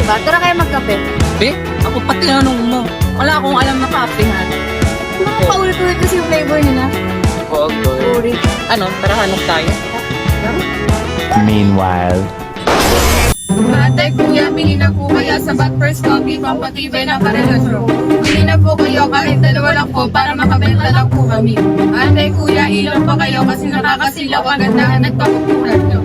ba? Tara kayo magkape. Be, ako pati anong mo. Wala akong alam na kapehan. Paulit-ulit kasi yung flavor nila. Oo, Uri. ano, tara hanap tayo. Meanwhile. Ate, kuya, pili na po kaya sa Bad First Coffee, pampatibay ng karelasyon. Pili na po kayo kahit dalawa lang po para makabenta lang po kami. Ate, kuya, ilan pa kayo kasi nakakasilaw agad na nagpapupunan nyo.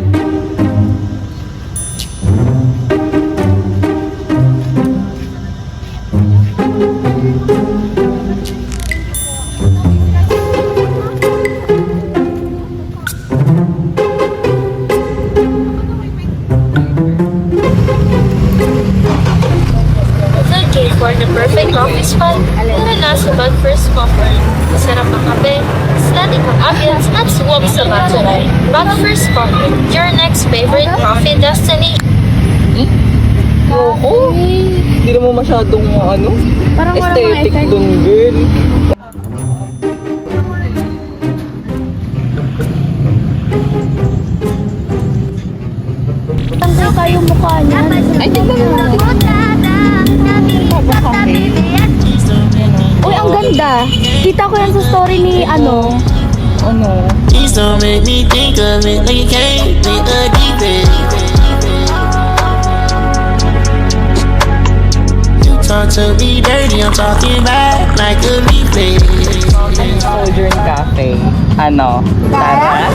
Searching for the perfect coffee spot? Tara na sa Bad First Coffee. Masarap ang kape, static ang ambience at swab sa matulay. Bad First Coffee, your next favorite coffee destination. Oo. Hindi naman masyadong Parang wala mga aesthetic effect. dun, girl. Tanggal kayo mukha niya. Ay, tignan mo. Uy, ang ganda. Kita ko yan sa story ni Ano? Please don't make me think of it like you can't think of deep. You talk to me dirty, I'm talking back like a replay. Sojourn Cafe. Ano? Tara?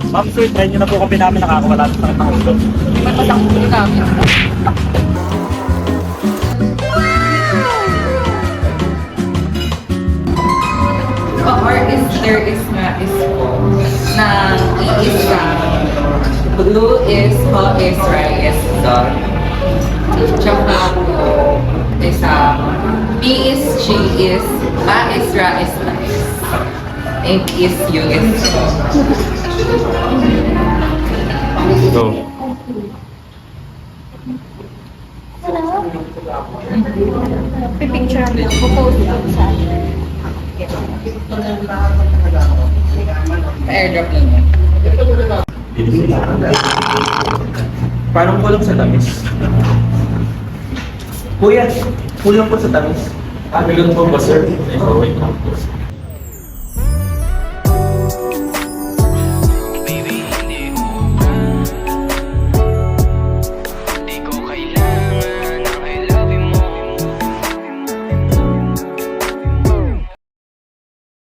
Ma'am sir, try nyo na po kami namin nakakawala sa sakit ng ulo. Matakbo kami. Or is there is nga is po na i-isa. Blue is ho is right is so. Tsaka po B is she is A is ra is nice. And is you is so. Go. picture ang post ko sa Airdrop lang yan. Parang kulang sa tamis. Kuya, kulang po sa tamis. Kulang po ba sir? Wait lang po.